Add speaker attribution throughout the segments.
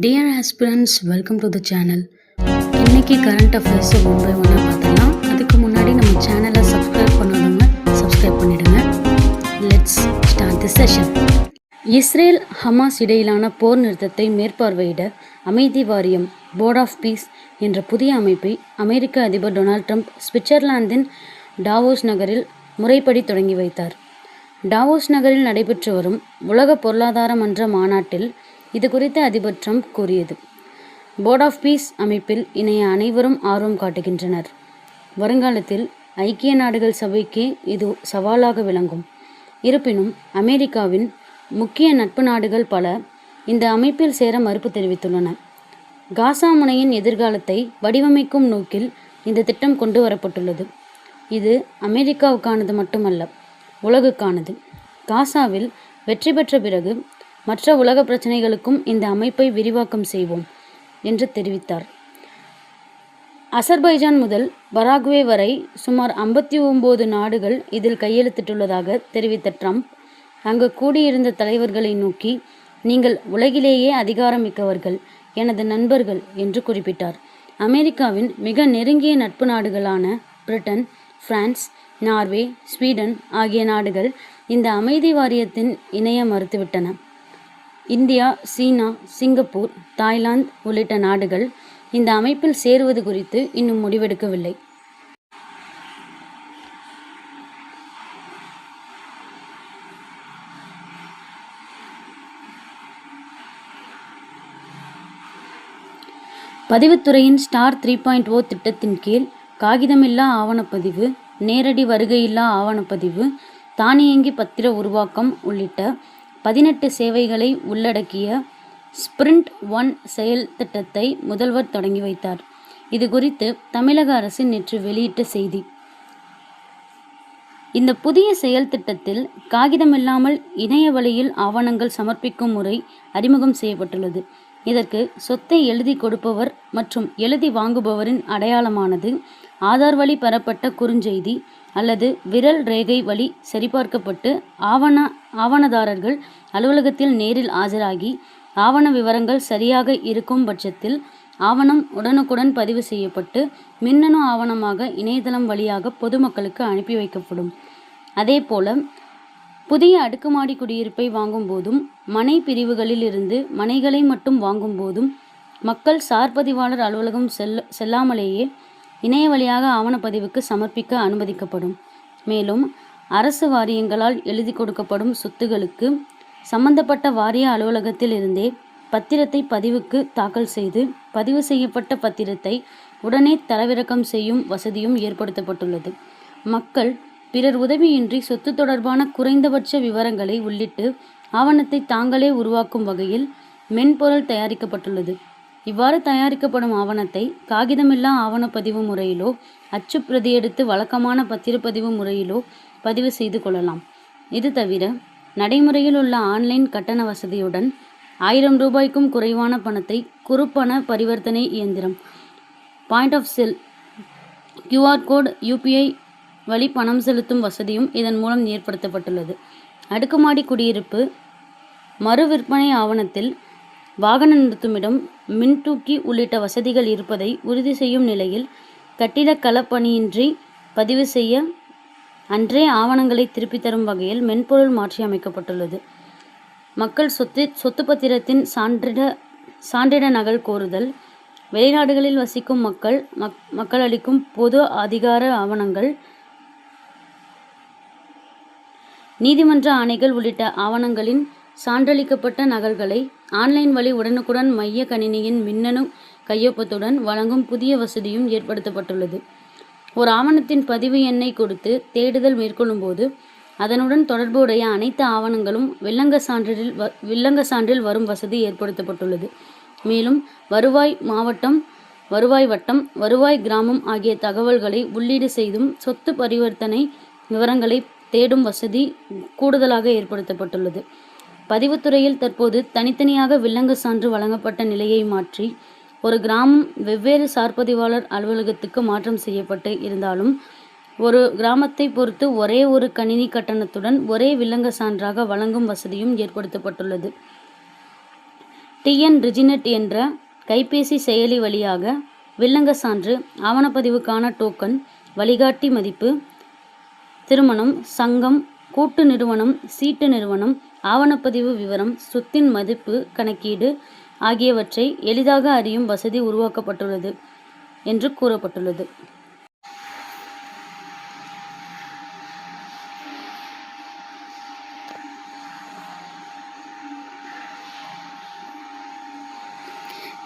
Speaker 1: Dear aspirants, welcome to the channel. இன்னைக்கு current அஃபேர்ஸை one by ஒன்னாக பார்த்துலாம். அதுக்கு முன்னாடி நம்ம சேனலை சப்ஸ்கிரைப் பண்ணாதவங்க சப்ஸ்கிரைப் பண்ணிடுங்க. Let's start the session. Israel Hamas இடையிலான போர் நிறுத்தத்தை மேற்பார்வையிட அமைதி வாரியம் போர்ட் ஆஃப் பீஸ் என்ற புதிய அமைப்பை அமெரிக்க அதிபர் டொனால்ட் ட்ரம்ப் சுவிட்சர்லாந்தின் டாவோஸ் நகரில் முறைப்படி தொடங்கி வைத்தார். டாவோஸ் நகரில் நடைபெற்று வரும் உலக பொருளாதார மன்ற மாநாட்டில் இது குறித்து அதிபர் ட்ரம்ப் கூறியது. போர்ட் ஆஃப் பீஸ் அமைப்பில் இணைய அனைவரும் ஆர்வம் காட்டுகின்றனர். வருங்காலத்தில் ஐக்கிய நாடுகள் சபைக்கே இது சவாலாக விளங்கும். இருப்பினும் அமெரிக்காவின் முக்கிய நட்பு நாடுகள் பல இந்த அமைப்பில் சேர மறுப்பு தெரிவித்துள்ளன. காசா முனையின் எதிர்காலத்தை வடிவமைக்கும் நோக்கில் இந்த திட்டம் கொண்டு வரப்பட்டுள்ளது. இது அமெரிக்காவுக்கானது மட்டுமல்ல, உலகுக்கானது. காசாவில் வெற்றி பெற்ற பிறகு மற்ற உலக பிரச்சனைகளுக்கும் இந்த அமைப்பை விரிவாக்கம் செய்வோம் என்று தெரிவித்தார். அசர்பைஜான் முதல் பராகுவே வரை சுமார் 59 நாடுகள் இதில் கையெழுத்திட்டுள்ளதாக தெரிவித்த ட்ரம்ப், அங்கு கூடியிருந்த தலைவர்களை நோக்கி, நீங்கள் உலகிலேயே அதிகாரமிக்கவர்கள், எனது நண்பர்கள் என்று குறிப்பிட்டார். அமெரிக்காவின் மிக நெருங்கிய நட்பு நாடுகளான பிரிட்டன், பிரான்ஸ், நார்வே, ஸ்வீடன் ஆகிய நாடுகள் இந்த அமைதி வாரியத்தின் இணைய மறுத்துவிட்டன. இந்தியா, சீனா, சிங்கப்பூர், தாய்லாந்து உள்ளிட்ட நாடுகள் இந்த அமைப்பில் சேருவது குறித்து இன்னும் முடிவெடுக்கவில்லை. பதிவுத்துறையின் ஸ்டார் 3.0 திட்டத்தின் கீழ் காகிதமில்லா ஆவணப்பதிவு, நேரடி வருகையில்லா ஆவணப்பதிவு, தானியங்கி பத்திர உருவாக்கம் உள்ளிட்ட 18 சேவைகளை உள்ளடக்கிய ஸ்பிரிண்ட் 1 செயல் திட்டத்தை முதல்வர் தொடங்கி வைத்தார். இது குறித்து தமிழக அரசு நேற்று வெளியிட்ட செய்தி. இந்த புதிய செயல் திட்டத்தில் காகிதமில்லாமல் இணைய வழியில் ஆவணங்கள் சமர்ப்பிக்கும் முறை அறிமுகம் செய்யப்பட்டுள்ளது. இதற்கு சொத்தை எழுதி கொடுப்பவர் மற்றும் எழுதி வாங்குபவரின் அடையாளமானது ஆதார் வழி பெறப்பட்ட குறுஞ்செய்தி அல்லது விரல் ரேகை வழி சரிபார்க்கப்பட்டு ஆவணதாரர்கள் அலுவலகத்தில் நேரில் ஆஜராகி ஆவண விவரங்கள் சரியாக இருக்கும் பட்சத்தில் ஆவணம் உடனுக்குடன் பதிவு செய்யப்பட்டு மின்னணு ஆவணமாக இணையதளம் வழியாக பொதுமக்களுக்கு அனுப்பி வைக்கப்படும். அதேபோல புதிய அடுக்குமாடி குடியிருப்பை வாங்கும் போதும், மனை பிரிவுகளில் இருந்து மனைகளை மட்டும் வாங்கும் போதும் மக்கள் சார்பதிவாளர் அலுவலகம் செல்லாமலேயே இணைய வழியாக ஆவணப்பதிவுக்கு சமர்ப்பிக்க அனுமதிக்கப்படும். மேலும் அரசு வாரியங்களால் எழுதி கொடுக்கப்படும் சொத்துகளுக்கு சம்பந்தப்பட்ட வாரிய அலுவலகத்தில் இருந்தே பத்திரத்தை பதிவுக்கு தாக்கல் செய்து பதிவு செய்யப்பட்ட பத்திரத்தை உடனே தரவிறக்கம் செய்யும் வசதியும் ஏற்படுத்தப்பட்டுள்ளது. மக்கள் பிறர் உதவியின்றி சொத்து தொடர்பான குறைந்தபட்ச விவரங்களை உள்ளிட்டு ஆவணத்தை தாங்களே உருவாக்கும் வகையில் மென்பொருள் தயாரிக்கப்பட்டுள்ளது. இவ்வாறு தயாரிக்கப்படும் ஆவணத்தை காகிதமில்லா ஆவணப்பதிவு முறையிலோ அச்சு பிரதியெடுத்து வழக்கமான பத்திரப்பதிவு முறையிலோ பதிவு செய்து கொள்ளலாம். இது தவிர நடைமுறையில் உள்ள ஆன்லைன் கட்டண வசதியுடன் 1000 ரூபாய்க்கும் குறைவான பணத்தை குறுப்பண பரிவர்த்தனை இயந்திரம், point of sale, QR code, UPI வழி பணம் செலுத்தும் வசதியும் இதன் மூலம் ஏற்படுத்தப்பட்டுள்ளது. அடுக்குமாடி குடியிருப்பு மறு விற்பனை ஆவணத்தில் வாகன நிறுத்துமிடம், மின்தூக்கி உள்ளிட்ட வசதிகள் இருப்பதை உறுதி செய்யும் நிலையில் கட்டிட களப்பணியின்றி பதிவு செய்ய அன்றே ஆவணங்களை திருப்பித் தரும் வகையில் மென்பொருள் மாற்றி அமைக்கப்பட்டுள்ளது. மக்கள் சொத்து பத்திரத்தின் சான்றிட நகல் கோருதல், வெளிநாடுகளில் வசிக்கும் மக்கள் அளிக்கும் பொது அதிகார ஆவணங்கள், நீதிமன்ற ஆணைகள் உள்ளிட்ட ஆவணங்களின் சான்றளிக்கப்பட்ட நகல்களை ஆன்லைன் வழி உடனுக்குடன் மைய கணினியின் மின்னணு கையொப்பத்துடன் வழங்கும் புதிய வசதியும் ஏற்படுத்தப்பட்டுள்ளது. ஒரு ஆவணத்தின் பதிவு எண்ணை கொடுத்து தேடுதல் மேற்கொள்ளும் போது அதனுடன் தொடர்புடைய அனைத்து ஆவணங்களும் வில்லங்க சான்றில் வரும் வசதி ஏற்படுத்தப்பட்டுள்ளது. மேலும் வருவாய் மாவட்டம், வருவாய் வட்டம், வருவாய் கிராமம் ஆகிய தகவல்களை உள்ளீடு செய்தும் சொத்து பரிவர்த்தனை விவரங்களை தேடும் வசதி கூடுதலாக ஏற்படுத்தப்பட்டுள்ளது. பதிவுத்துறையில் தற்போது தனித்தனியாக வில்லங்க சான்று வழங்கப்பட்ட நிலையை மாற்றி ஒரு கிராமம் வெவ்வேறு சார்பதிவாளர் அலுவலகத்துக்கு மாற்றம் செய்யப்பட்டு இருந்தாலும் ஒரு கிராமத்தை பொறுத்து ஒரே ஒரு கணினி கட்டணத்துடன் ஒரே வில்லங்க சான்றாக வழங்கும் வசதியும் ஏற்படுத்தப்பட்டுள்ளது. டிஎன் ரிஜினெட் என்ற கைபேசி செயலி வழியாக வில்லங்க சான்று, ஆவணப்பதிவுக்கான டோக்கன், வழிகாட்டி மதிப்பு, திருமணம், சங்கம், கூட்டு நிறுவனம், சீட்டு நிறுவனம், ஆவணப்பதிவு விவரம், சொத்தின் மதிப்பு கணக்கீடு ஆகியவற்றை எளிதாக அறியும் வசதி உருவாக்கப்பட்டுள்ளது என்று கூறப்பட்டுள்ளது.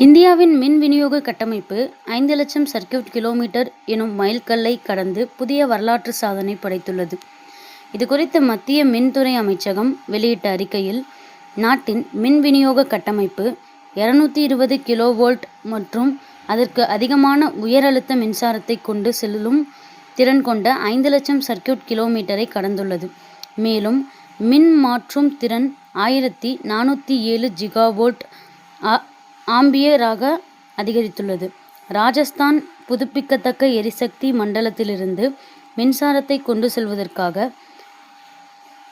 Speaker 1: இந்தியாவின் மின் விநியோக கட்டமைப்பு 5 லட்சம் சர்க்யூட் கிலோமீட்டர் எனும் மைல்கல்லை கடந்து புதிய வரலாற்று சாதனை படைத்துள்ளது. இதுகுறித்து மத்திய மின்துறை அமைச்சகம் வெளியிட்ட அறிக்கையில், நாட்டின் மின் விநியோக கட்டமைப்பு 220 கிலோவோல்ட் மற்றும் அதற்கு அதிகமான உயரழுத்த மின்சாரத்தை கொண்டு செல்லும் திறன் கொண்ட 5 லட்சம் சர்க்யூட் கிலோமீட்டரை கடந்துள்ளது. மேலும் மின் மாற்றும் திறன் 1407 ஜிகாவோல்ட் ஆம்பியராக அதிகரித்துள்ளது. ராஜஸ்தான் புதுப்பிக்கத்தக்க எரிசக்தி மண்டலத்திலிருந்து மின்சாரத்தை கொண்டு செல்வதற்காக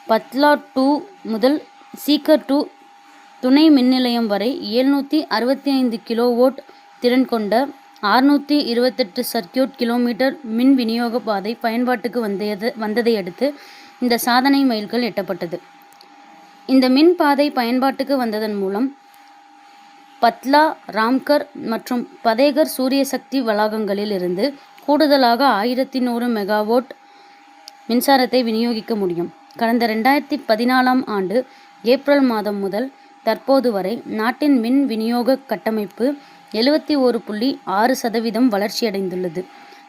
Speaker 1: பத்லா 2 முதல் சீக்கர் 2 துணை மின் நிலையம் வரை 765 கிலோவோல்ட் திறன் கொண்ட 628 சர்க்யூட் கிலோமீட்டர் மின் விநியோக பாதை பயன்பாட்டுக்கு வந்ததை அடுத்து இந்த சாதனை மைல்கல் எட்டப்பட்டது. இந்த மின் பாதை பயன்பாட்டுக்கு வந்ததன் மூலம் பத்லா, ராம்கர் மற்றும் பதேகர் சூரிய சக்தி வளாகங்களில் இருந்து கூடுதலாக 1100 மெகாவாட் மின்சாரத்தை விநியோகிக்க முடியும். கடந்த 2014ஆம் ஆண்டு ஏப்ரல் மாதம் முதல் தற்போது வரை நாட்டின் மின் விநியோக கட்டமைப்பு 71.6% வளர்ச்சியடைந்துள்ளது.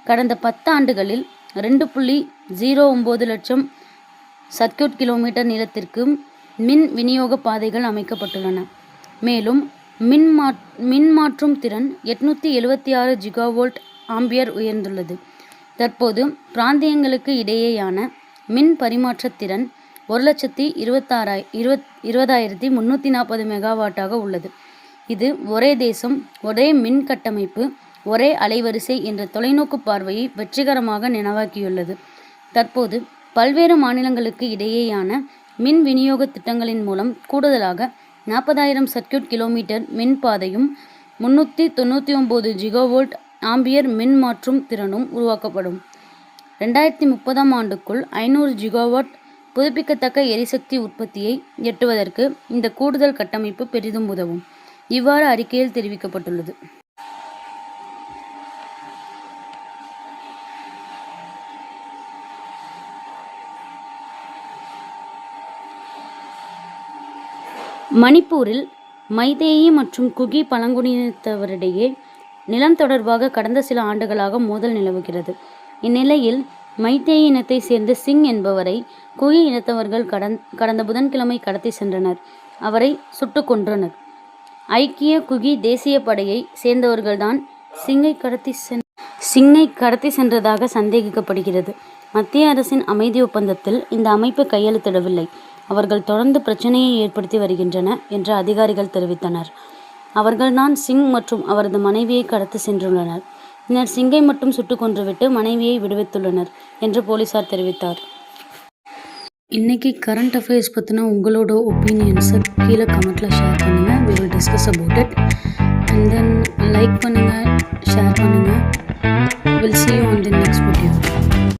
Speaker 1: கடந்த 10 ஆண்டுகளில் 2.09 லட்சம் சர்க்யூட் கிலோமீட்டர் நீளத்திற்கு மின் விநியோக பாதைகள் அமைக்கப்பட்டுள்ளன. மேலும் மின் மாற்றும் திறன் 876 ஜிகாவோல்ட் ஆம்பியர் உயர்ந்துள்ளது. தற்போது பிராந்தியங்களுக்கு இடையேயான மின் பரிமாற்ற திறன் 1,20,340 மெகாவாட்டாக உள்ளது. இது ஒரே தேசம், ஒரே மின் கட்டமைப்பு, ஒரே அலைவரிசை என்ற தொலைநோக்கு பார்வையை வெற்றிகரமாக நினைவாக்கியுள்ளது. தற்போது பல்வேறு மாநிலங்களுக்கு இடையேயான மின் விநியோக திட்டங்களின் மூலம் கூடுதலாக 40,000 சர்க்யூட் கிலோமீட்டர் மின் பாதையும் 399 ஜிகாவோல்ட் ஆம்பியர் மின் மாற்றும் திறனும் உருவாக்கப்படும். 2030ஆம் ஆண்டுக்குள் 500 ஜிகாவாட் புதுப்பிக்கத்தக்க எரிசக்தி உற்பத்தியை எட்டுவதற்கு இந்த கூடுதல் கட்டமைப்பு பெரிதும் உதவும். இவ்வாறு அறிக்கையில் தெரிவிக்கப்பட்டுள்ளது. மணிப்பூரில் மைதேயி மற்றும் குகி பழங்குடியினத்தவரிடையே நிலம் தொடர்பாக கடந்த சில ஆண்டுகளாக மோதல் நிலவுகிறது. இந்நிலையில் மைதேயி இனத்தை சேர்ந்த சிங் என்பவரை குகி இனத்தவர்கள் கடந்த புதன்கிழமை கடத்தி சென்றனர். அவரை சுட்டுக் கொன்றனர். ஐக்கிய குகி தேசிய படையை சேர்ந்தவர்கள்தான் சிங்கை கடத்தி சென்றதாக சந்தேகிக்கப்படுகிறது. மத்திய அரசின் அமைதி ஒப்பந்தத்தில் இந்த அமைப்பு கையெழுத்திடவில்லை. அவர்கள் தொடர்ந்து பிரச்சனையை ஏற்படுத்தி வருகின்றன என்று அதிகாரிகள் தெரிவித்தனர். அவர்கள்தான் சிங் மற்றும் அவரது மனைவியை கடத்தி சென்றுள்ளனர். பின்னர் சிங்கை மட்டும் சுட்டுக் கொன்றுவிட்டு மனைவியை விடுவித்துள்ளனர் என்று போலீசார் தெரிவித்தார். இன்னைக்கு கரண்ட் அஃபேர்ஸ் பற்றின உங்களோட ஒப்பீனியன்ஸை கீழே கமெண்ட்டில் ஷேர் பண்ணுங்கள். we will discuss about it and then like பண்ணுங்கள், ஷேர் பண்ணுங்கள். we'll see you on the next video.